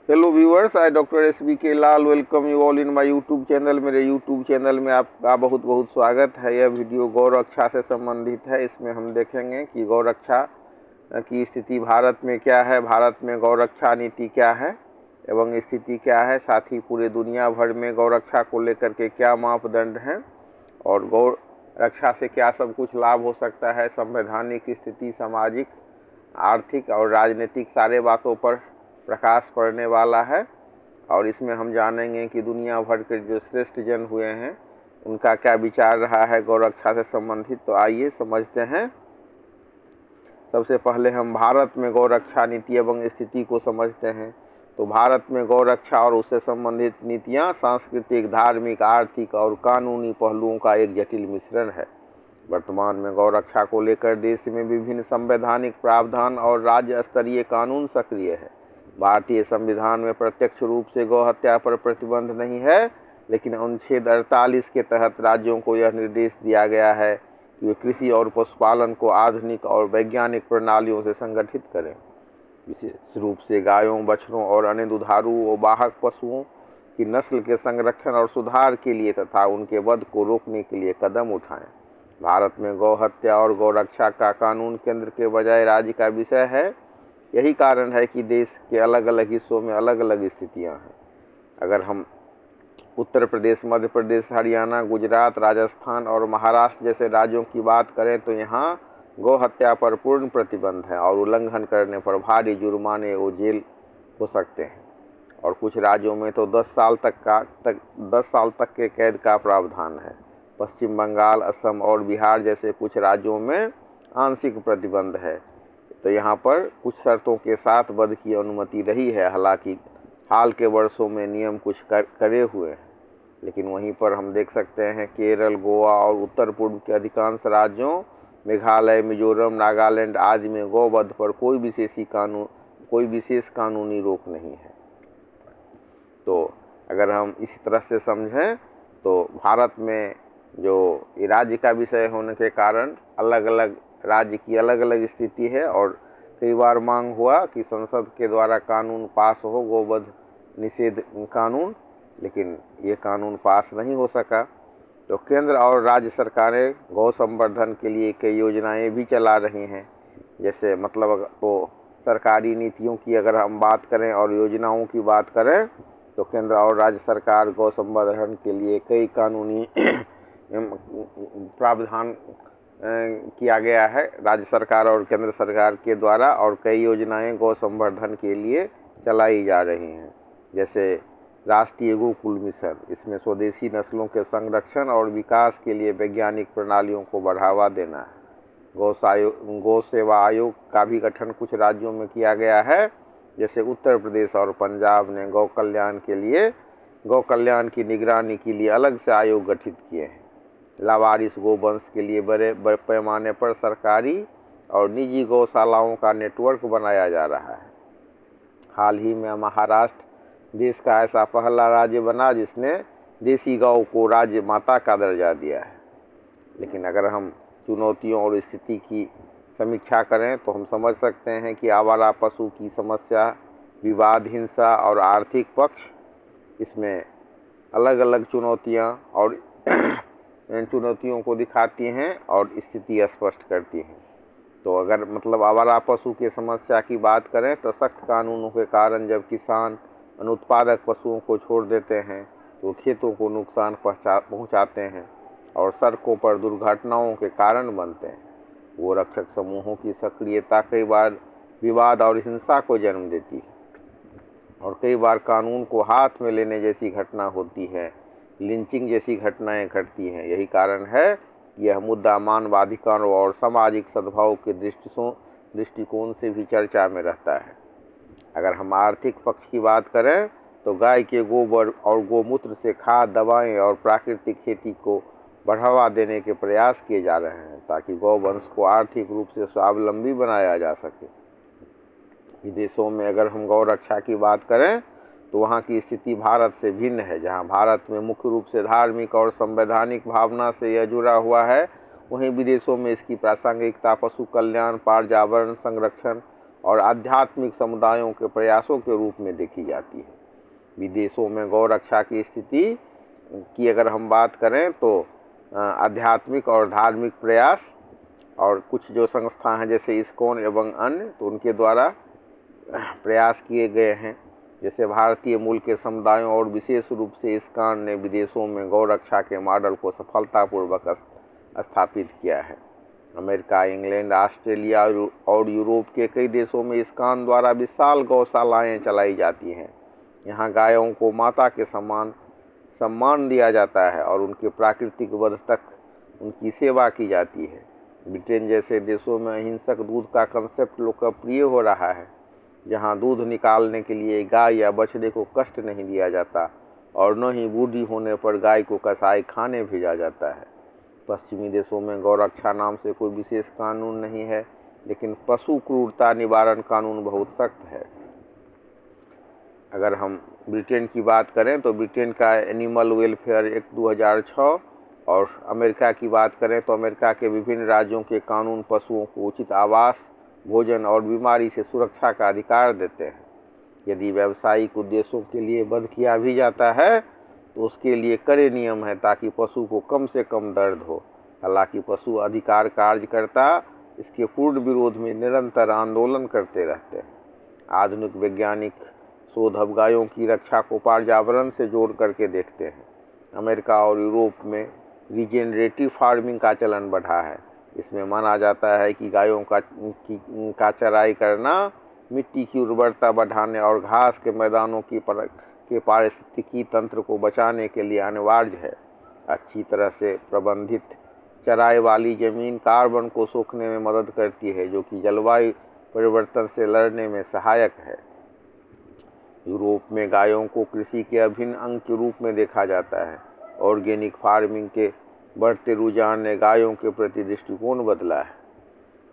Hello viewers, I doctor SBK Lal welcome you all in my YouTube channel. मेरे YouTube channel में आपका बहुत बहुत स्वागत है। यह वीडियो गौरक्षा से संबंधित है। इसमें हम देखेंगे कि गौरक्षा की स्थिति भारत में क्या है, भारत में गौरक्षा नीति क्या है एवं स्थिति क्या है, साथ ही पूरे दुनिया भर में गौरक्षा को लेकर के क्या मापदंड हैं और गौ रक्षा से क्या सब कुछ लाभ हो सकता है। संवैधानिक स्थिति, सामाजिक, आर्थिक और राजनीतिक सारे बातों पर प्रकाश पड़ने वाला है और इसमें हम जानेंगे कि दुनिया भर के जो श्रेष्ठ जन हुए हैं उनका क्या विचार रहा है गौरक्षा से संबंधित। तो आइए समझते हैं। सबसे पहले हम भारत में गौरक्षा नीति एवं स्थिति को समझते हैं। तो भारत में गौरक्षा और उससे संबंधित नीतियां सांस्कृतिक, धार्मिक, आर्थिक और कानूनी पहलुओं का एक जटिल मिश्रण है। वर्तमान में गौरक्षा को लेकर देश में विभिन्न संवैधानिक प्रावधान और राज्य स्तरीय कानून सक्रिय है। भारतीय संविधान में प्रत्यक्ष रूप से गौ हत्या पर प्रतिबंध नहीं है, लेकिन अनुच्छेद 48 के तहत राज्यों को यह निर्देश दिया गया है कि वे कृषि और पशुपालन को आधुनिक और वैज्ञानिक प्रणालियों से संगठित करें। विशेष रूप से गायों, बछड़ों और अन्य दुधारू व वाहक पशुओं की नस्ल के संरक्षण और सुधार के लिए तथा उनके वध को रोकने के लिए कदम उठाएं। भारत में गौ हत्या और गौरक्षा का कानून केंद्र के बजाय राज्य का विषय है। यही कारण है कि देश के अलग अलग हिस्सों में अलग अलग स्थितियां हैं। अगर हम उत्तर प्रदेश, मध्य प्रदेश, हरियाणा, गुजरात, राजस्थान और महाराष्ट्र जैसे राज्यों की बात करें तो यहाँ गौ हत्या पर पूर्ण प्रतिबंध है और उल्लंघन करने पर भारी जुर्माने व जेल हो सकते हैं और कुछ राज्यों में तो 10 साल तक के कैद का प्रावधान है। पश्चिम बंगाल, असम और बिहार जैसे कुछ राज्यों में आंशिक प्रतिबंध है। तो यहाँ पर कुछ शर्तों के साथ वध की अनुमति रही है। हालांकि हाल के वर्षों में नियम कुछ करे हुए हैं, लेकिन वहीं पर हम देख सकते हैं केरल, गोवा और उत्तर पूर्व के अधिकांश राज्यों, मेघालय, मिजोरम, नागालैंड आदि में गौवध पर कोई विशेष कानूनी रोक नहीं है। तो अगर हम इसी तरह से समझें तो भारत में जो राज्य का विषय होने के कारण अलग अलग राज्य की अलग अलग स्थिति है और कई बार मांग हुआ कि संसद के द्वारा कानून पास हो, गोवध निषेध कानून, लेकिन ये कानून पास नहीं हो सका। तो केंद्र और राज्य सरकारें गौ संवर्धन के लिए कई योजनाएं भी चला रही हैं। जैसे मतलब तो सरकारी नीतियों की अगर हम बात करें और योजनाओं की बात करें तो केंद्र और राज्य सरकार गौ संवर्धन के लिए कई कानूनी प्रावधान किया गया है राज्य सरकार और केंद्र सरकार के द्वारा, और कई योजनाएं गौ संवर्धन के लिए चलाई जा रही हैं। जैसे राष्ट्रीय गोकुल मिशन, इसमें स्वदेशी नस्लों के संरक्षण और विकास के लिए वैज्ञानिक प्रणालियों को बढ़ावा देना है। गौ सेवा आयोग का भी गठन कुछ राज्यों में किया गया है। जैसे उत्तर प्रदेश और पंजाब ने गौ कल्याण की निगरानी के लिए अलग से आयोग गठित किए हैं। लावारिस गोवंश के लिए बड़े पैमाने पर सरकारी और निजी गौशालाओं का नेटवर्क बनाया जा रहा है। हाल ही में महाराष्ट्र देश का ऐसा पहला राज्य बना जिसने देसी गौ को राज्य माता का दर्जा दिया है। लेकिन अगर हम चुनौतियों और स्थिति की समीक्षा करें तो हम समझ सकते हैं कि आवारा पशु की समस्या, विवाद, हिंसा और आर्थिक पक्ष, इसमें अलग अलग चुनौतियां और इन चुनौतियों को दिखाती हैं और स्थिति स्पष्ट करती हैं। तो अगर मतलब आवारा पशु की समस्या की बात करें तो सख्त कानूनों के कारण जब किसान अनुत्पादक पशुओं को छोड़ देते हैं तो खेतों को नुकसान पहुंचाते हैं और सड़कों पर दुर्घटनाओं के कारण बनते हैं। वो रक्षक समूहों की सक्रियता कई बार विवाद और हिंसा को जन्म देती है और कई बार कानून को हाथ में लेने जैसी घटना होती है, लिंचिंग जैसी घटनाएं घटती हैं। यही कारण है कि यह मुद्दा मानवाधिकारों और सामाजिक सद्भाव के दृष्टिकोण से भी चर्चा में रहता है। अगर हम आर्थिक पक्ष की बात करें तो गाय के गोबर और गोमूत्र से खाद, दवाएं और प्राकृतिक खेती को बढ़ावा देने के प्रयास किए जा रहे हैं ताकि गौवंश को आर्थिक रूप से स्वावलंबी बनाया जा सके। विदेशों में अगर हम गौ रक्षा की बात करें तो वहाँ की स्थिति भारत से भिन्न है। जहाँ भारत में मुख्य रूप से धार्मिक और संवैधानिक भावना से यह जुड़ा हुआ है, वहीं विदेशों में इसकी प्रासंगिकता पशु कल्याण, पर्यावरण संरक्षण और आध्यात्मिक समुदायों के प्रयासों के रूप में देखी जाती है। विदेशों में गौ रक्षा की स्थिति की अगर हम बात करें तो आध्यात्मिक और धार्मिक प्रयास और कुछ जो संस्था हैं जैसे इस्कॉन एवं अन्य, तो उनके द्वारा प्रयास किए गए हैं। जैसे भारतीय मूल के समुदायों और विशेष रूप से इस्कॉन ने विदेशों में गौ रक्षा के मॉडल को सफलतापूर्वक स्थापित किया है। अमेरिका, इंग्लैंड, ऑस्ट्रेलिया और यूरोप के कई देशों में इस्कॉन द्वारा विशाल गौशालाएं चलाई जाती हैं। यहाँ गायों को माता के समान सम्मान दिया जाता है और उनके प्राकृतिक वध तक उनकी सेवा की जाती है। ब्रिटेन जैसे देशों में अहिंसक दूध का कंसेप्ट लोकप्रिय हो रहा है, जहाँ दूध निकालने के लिए गाय या बछड़े को कष्ट नहीं दिया जाता और न ही बूढ़ी होने पर गाय को कसाई खाने भेजा जाता है। पश्चिमी देशों में गौरक्षा नाम से कोई विशेष कानून नहीं है, लेकिन पशु क्रूरता निवारण कानून बहुत सख्त है। अगर हम ब्रिटेन की बात करें तो ब्रिटेन का एनिमल वेलफेयर एक्ट 2006 और अमेरिका की बात करें तो अमेरिका के विभिन्न राज्यों के कानून पशुओं को उचित आवास, भोजन और बीमारी से सुरक्षा का अधिकार देते हैं। यदि व्यावसायिक उद्देश्यों के लिए वध किया भी जाता है तो उसके लिए कड़े नियम हैं ताकि पशु को कम से कम दर्द हो। हालांकि पशु अधिकार कार्यकर्ता इसके पूर्ण विरोध में निरंतर आंदोलन करते रहते हैं। आधुनिक वैज्ञानिक शोध अब गायों की रक्षा को पर्यावरण से जोड़ करके देखते हैं। अमेरिका और यूरोप में रीजेनरेटिव फार्मिंग का चलन बढ़ा है। इसमें माना जाता है कि गायों का चराई करना मिट्टी की उर्वरता बढ़ाने और घास के मैदानों के पारिस्थितिकी तंत्र को बचाने के लिए अनिवार्य है। अच्छी तरह से प्रबंधित चराई वाली जमीन कार्बन को सोखने में मदद करती है, जो कि जलवायु परिवर्तन से लड़ने में सहायक है। यूरोप में गायों को कृषि के अभिन्न अंग के रूप में देखा जाता है। ऑर्गेनिक फार्मिंग के बढ़ते रुझान ने गायों के प्रति दृष्टिकोण बदला है।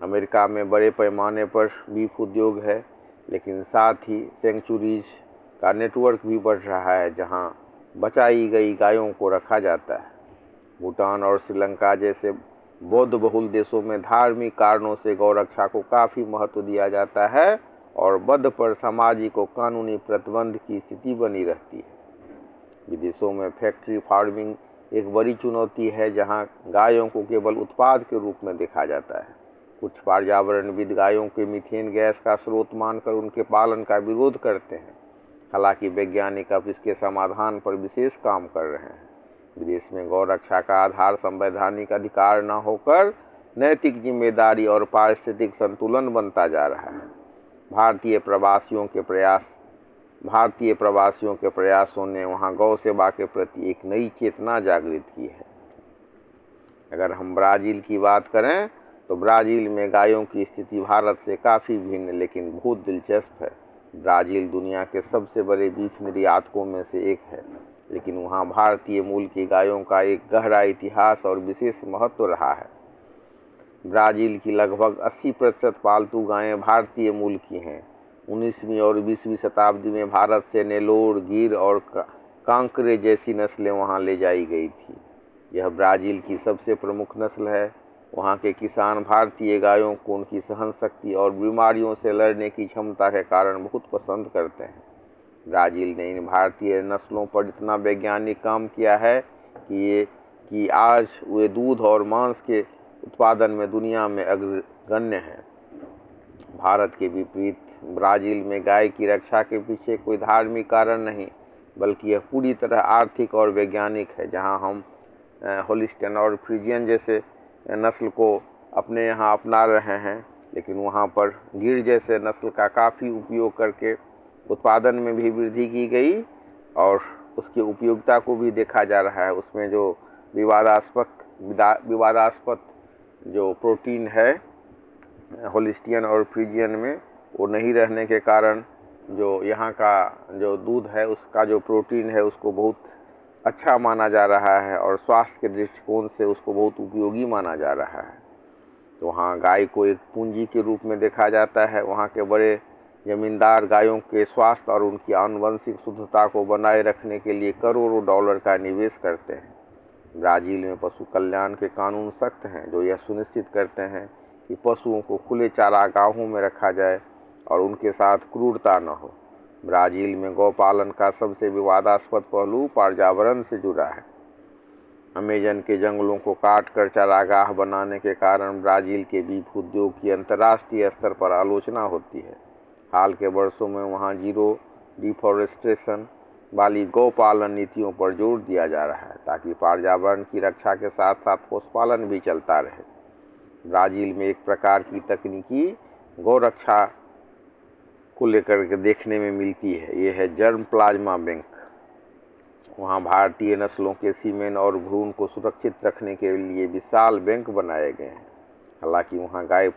अमेरिका में बड़े पैमाने पर बीफ उद्योग है, लेकिन साथ ही सेंचुरीज का नेटवर्क भी बढ़ रहा है, जहां बचाई गई गायों को रखा जाता है। भूटान और श्रीलंका जैसे बौद्ध बहुल देशों में धार्मिक कारणों से गौरक्षा को काफ़ी महत्व दिया जाता है और वध पर सामाजिक और कानूनी प्रतिबंध की स्थिति बनी रहती है। विदेशों में फैक्ट्री फार्मिंग एक बड़ी चुनौती है, जहां गायों को केवल उत्पाद के रूप में देखा जाता है। कुछ पर्यावरणविद गायों के मीथेन गैस का स्रोत मानकर उनके पालन का विरोध करते हैं। हालांकि वैज्ञानिक अब इसके समाधान पर विशेष काम कर रहे हैं। विदेश में गौरक्षा का आधार संवैधानिक अधिकार न होकर नैतिक जिम्मेदारी और पारिस्थितिक संतुलन बनता जा रहा है। भारतीय प्रवासियों के प्रयासों ने वहां गौ सेवा के प्रति एक नई चेतना जागृत की है। अगर हम ब्राज़ील की बात करें तो ब्राज़ील में गायों की स्थिति भारत से काफ़ी भिन्न लेकिन बहुत दिलचस्प है। ब्राज़ील दुनिया के सबसे बड़े बीफ निर्यातकों में से एक है, लेकिन वहाँ भारतीय मूल की गायों का एक गहरा इतिहास और विशेष महत्व रहा है। ब्राज़ील की लगभग 80% पालतू गायें भारतीय मूल की हैं। 19वीं और 20वीं शताब्दी में भारत से नेलोर, गिर और कांकरे जैसी नस्लें वहाँ ले जाई गई थी। यह ब्राज़ील की सबसे प्रमुख नस्ल है। वहाँ के किसान भारतीय गायों को उनकी सहन शक्ति और बीमारियों से लड़ने की क्षमता के कारण बहुत पसंद करते हैं। ब्राज़ील ने इन भारतीय नस्लों पर इतना वैज्ञानिक काम किया है कि आज वे दूध और मांस के उत्पादन में दुनिया में अग्रगण्य हैं। भारत के विपरीत ब्राज़ील में गाय की रक्षा के पीछे कोई धार्मिक कारण नहीं, बल्कि यह पूरी तरह आर्थिक और वैज्ञानिक है। जहां हम होलिस्टियन और फ्रीजियन जैसे नस्ल को अपने यहाँ अपना रहे हैं, लेकिन वहाँ पर गिर जैसे नस्ल का काफ़ी उपयोग करके उत्पादन में भी वृद्धि की गई और उसकी उपयोगिता को भी देखा जा रहा है। उसमें जो विवादास्पद जो प्रोटीन है होलिस्टियन और फ्रीजियन में, वो नहीं रहने के कारण जो यहाँ का जो दूध है उसका जो प्रोटीन है उसको बहुत अच्छा माना जा रहा है और स्वास्थ्य के दृष्टिकोण से उसको बहुत उपयोगी माना जा रहा है। तो वहाँ गाय को एक पूंजी के रूप में देखा जाता है। वहाँ के बड़े जमींदार गायों के स्वास्थ्य और उनकी आनुवंशिक शुद्धता को बनाए रखने के लिए करोड़ों डॉलर का निवेश करते हैं। ब्राज़ील में पशु कल्याण के कानून सख्त हैं, जो यह सुनिश्चित करते हैं कि पशुओं को खुले चारागाहों में रखा जाए और उनके साथ क्रूरता न हो। ब्राज़ील में गौपालन का सबसे विवादास्पद पहलू पर्यावरण से जुड़ा है। अमेजन के जंगलों को काटकर चारागाह बनाने के कारण ब्राज़ील के बीफ उद्योग की अंतर्राष्ट्रीय स्तर पर आलोचना होती है। हाल के वर्षों में वहां जीरो डिफॉरेस्टेशन वाली गौपालन नीतियों पर जोर दिया जा रहा है ताकि पर्यावरण की रक्षा के साथ साथ पशुपालन भी चलता रहे। ब्राज़ील में एक प्रकार की तकनीकी गौरक्षा को लेकर के देखने में मिलती है, ये है जर्म प्लाज्मा बैंक। वहाँ भारतीय नस्लों के सीमेन और भ्रूण को सुरक्षित रखने के लिए विशाल बैंक बनाए गए हैं। हालांकि वहाँ गाय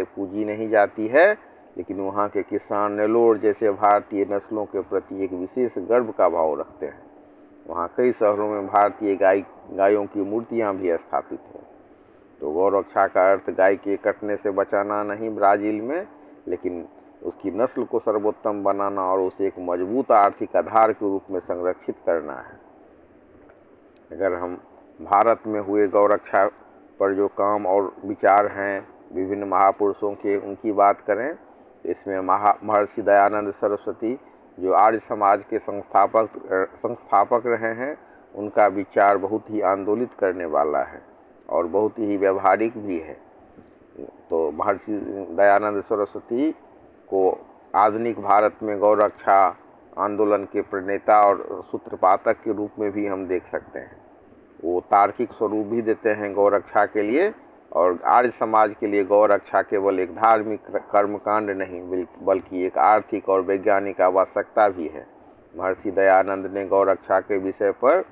पूजी नहीं जाती है, लेकिन वहाँ के किसान नेलोर जैसे भारतीय नस्लों के प्रति एक विशेष गर्व का भाव रखते हैं। वहाँ कई शहरों में भारतीय गायों की मूर्तियाँ भी स्थापित हैं। तो गौरक्षा का अर्थ गाय के कटने से बचाना नहीं ब्राज़ील में, लेकिन उसकी नस्ल को सर्वोत्तम बनाना और उसे एक मजबूत आर्थिक आधार के रूप में संरक्षित करना है। अगर हम भारत में हुए गौरक्षा पर जो काम और विचार हैं विभिन्न महापुरुषों के, उनकी बात करें तो इसमें महर्षि दयानंद सरस्वती जो आर्य समाज के संस्थापक रहे हैं, उनका विचार बहुत ही आंदोलित करने वाला है और बहुत ही व्यवहारिक भी है। तो महर्षि दयानंद सरस्वती को आधुनिक भारत में गौरक्षा आंदोलन के प्रणेता और सूत्रपातक के रूप में भी हम देख सकते हैं। वो तार्किक स्वरूप भी देते हैं गौरक्षा के लिए, और आर्य समाज के लिए गौरक्षा केवल एक धार्मिक कर्मकांड नहीं बल्कि एक आर्थिक और वैज्ञानिक आवश्यकता भी है। महर्षि दयानंद ने गौरक्षा के विषय पर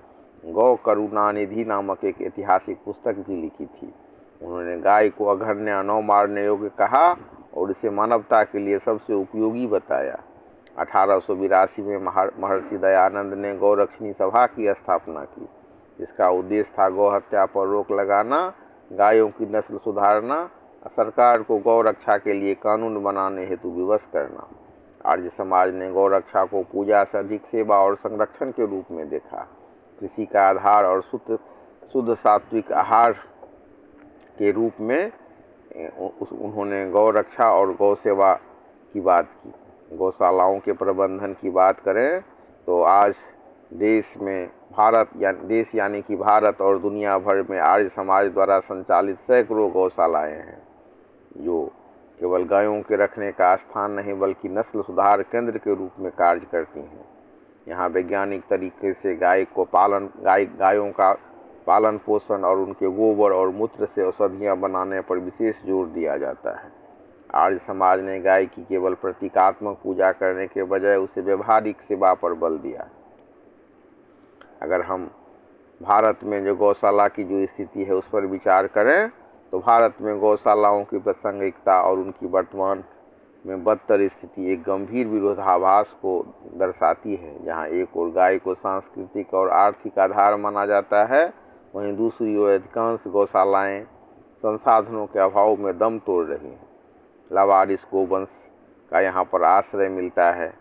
गौ करुणानिधि नामक एक ऐतिहासिक पुस्तक भी लिखी थी। उन्होंने गाय को अघर्ण्य न मारने योग्य कहा और इसे मानवता के लिए सबसे उपयोगी बताया। 1882 में महर्षि दयानंद ने गौरक्षणी सभा की स्थापना की। इसका उद्देश्य था गौ हत्या पर रोक लगाना, गायों की नस्ल सुधारना, सरकार को गौरक्षा के लिए कानून बनाने हेतु विवश करना। आर्य समाज ने गौरक्षा को पूजा से अधिक सेवा और संरक्षण के रूप में देखा। कृषि का आधार और शुद्ध सात्विक आहार के रूप में उन्होंने गौरक्षा और गौ सेवा की बात की। गौशालाओं के प्रबंधन की बात करें तो आज देश यानी कि भारत और दुनिया भर में आर्य समाज द्वारा संचालित सैकड़ों गौशालाएं हैं, जो केवल गायों के रखने का स्थान नहीं बल्कि नस्ल सुधार केंद्र के रूप में कार्य करती हैं। यहाँ वैज्ञानिक तरीके से गायों का पालन पोषण और उनके गोबर और मूत्र से औषधियाँ बनाने पर विशेष जोर दिया जाता है। आर्य समाज ने गाय की केवल प्रतीकात्मक पूजा करने के बजाय उसे व्यवहारिक सेवा पर बल दिया। अगर हम भारत में जो गौशाला की जो स्थिति है उस पर विचार करें तो भारत में गौशालाओं की प्रासंगिकता और उनकी वर्तमान में बदतर स्थिति एक गंभीर विरोधाभास को दर्शाती है। जहां एक ओर गाय को सांस्कृतिक और आर्थिक आधार माना जाता है, वहीं दूसरी ओर अधिकांश गौशालाएं संसाधनों के अभाव में दम तोड़ रही हैं। लावारिस गोवंश का यहाँ पर आश्रय मिलता है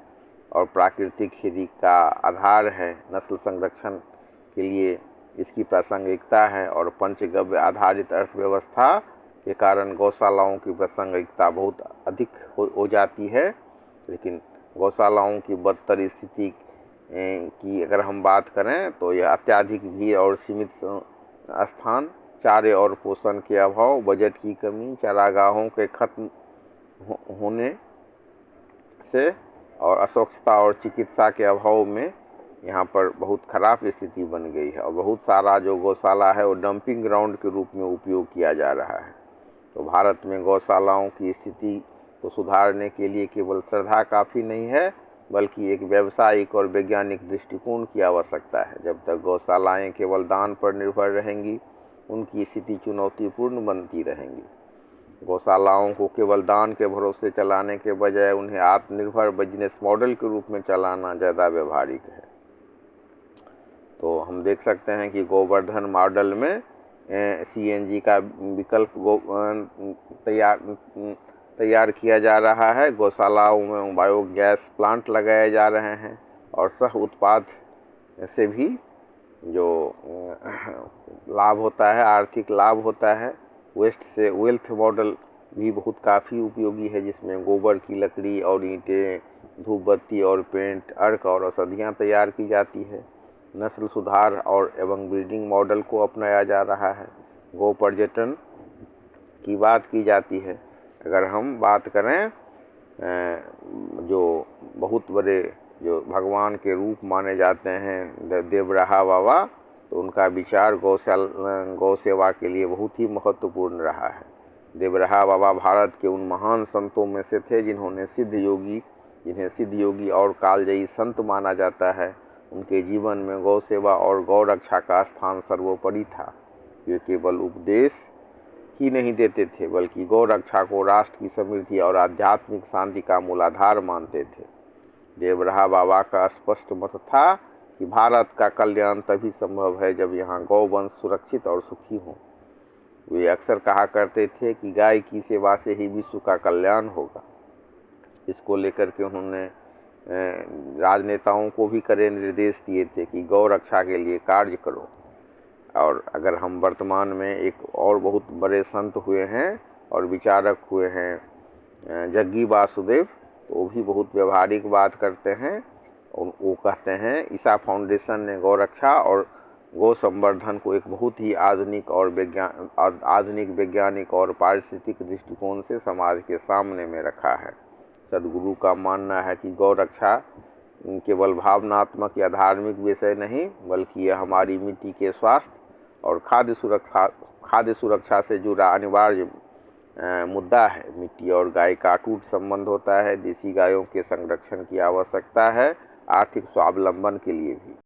और प्राकृतिक खेती का आधार है। नस्ल संरक्षण के लिए इसकी प्रासंगिकता है और पंचगव्य आधारित अर्थव्यवस्था के कारण गौशालाओं की प्रासंगिकता बहुत अधिक हो जाती है। लेकिन गौशालाओं की बदतर स्थिति की अगर हम बात करें तो यह अत्यधिक भीड़ और सीमित स्थान, चारे और पोषण के अभाव, बजट की कमी, चारागाहों के खत्म होने से और अस्वच्छता और चिकित्सा के अभाव में यहाँ पर बहुत खराब स्थिति बन गई है और बहुत सारा जो गौशाला है वो डंपिंग ग्राउंड के रूप में उपयोग किया जा रहा है। तो भारत में गौशालाओं की स्थिति को सुधारने के लिए केवल श्रद्धा काफ़ी नहीं है बल्कि एक व्यावसायिक और वैज्ञानिक दृष्टिकोण की आवश्यकता है। जब तक गौशालाएं केवल दान पर निर्भर रहेंगी, उनकी स्थिति चुनौतीपूर्ण बनती रहेंगी। गौशालाओं को केवल दान के भरोसे चलाने के बजाय उन्हें आत्मनिर्भर बिजनेस मॉडल के रूप में चलाना ज़्यादा व्यवहारिक है। तो हम देख सकते हैं कि गोवर्धन मॉडल में सीएनजी का विकल्प तैयार किया जा रहा है। गौशालाओं में बायोगैस प्लांट लगाए जा रहे हैं और सह उत्पाद से भी जो लाभ होता है, आर्थिक लाभ होता है, वेस्ट से वेल्थ मॉडल भी बहुत काफ़ी उपयोगी है, जिसमें गोबर की लकड़ी और ईंटें, धूप बत्ती और पेंट, अर्क और औषधियाँ तैयार की जाती है। नस्ल सुधार और एवं ब्रीडिंग मॉडल को अपनाया जा रहा है। गौ पर्यटन की बात की जाती है। अगर हम बात करें जो बहुत बड़े जो भगवान के रूप माने जाते हैं देवराहा बाबा, तो उनका विचार गौ सेवा के लिए बहुत ही महत्वपूर्ण रहा है। देवराहा बाबा भारत के उन महान संतों में से थे जिन्हें सिद्ध योगी और कालजयी संत माना जाता है। उनके जीवन में गौ सेवा और गौ रक्षा का स्थान सर्वोपरि था। वे केवल उपदेश ही नहीं देते थे, बल्कि गौ रक्षा को राष्ट्र की समृद्धि और आध्यात्मिक शांति का मूलाधार मानते थे। देवराहा बाबा का स्पष्ट मत था कि भारत का कल्याण तभी संभव है जब यहाँ गौवंश सुरक्षित और सुखी हो। वे अक्सर कहा करते थे कि गाय की सेवा से ही विश्व का कल्याण होगा। इसको लेकर के उन्होंने राजनेताओं को भी कड़े निर्देश दिए थे कि गौ रक्षा के लिए कार्य करो। और अगर हम वर्तमान में एक और बहुत बड़े संत हुए हैं और विचारक हुए हैं जग्गी वासुदेव, तो वो भी बहुत व्यवहारिक बात करते हैं। और वो कहते हैं ईसा फाउंडेशन ने गौ रक्षा और गौ संवर्धन को एक बहुत ही आधुनिक वैज्ञानिक और पारिस्थितिक दृष्टिकोण से समाज के सामने में रखा है। सदगुरु का मानना है कि गौ रक्षा केवल भावनात्मक या धार्मिक विषय नहीं, बल्कि यह हमारी मिट्टी के स्वास्थ्य और खाद्य सुरक्षा से जुड़ा अनिवार्य मुद्दा है। मिट्टी और गाय का अटूट संबंध होता है। देसी गायों के संरक्षण की आवश्यकता है, आर्थिक स्वावलंबन के लिए भी।